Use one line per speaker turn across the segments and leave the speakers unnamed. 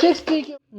60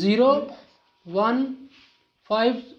0، 1، 5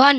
1۔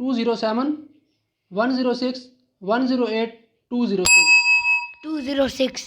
207، 106، 108، 206۔
206۔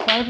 5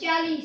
40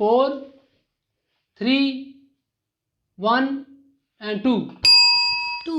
4، 3، 1 and 2۔
2۔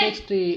60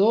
2۔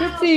50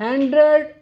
100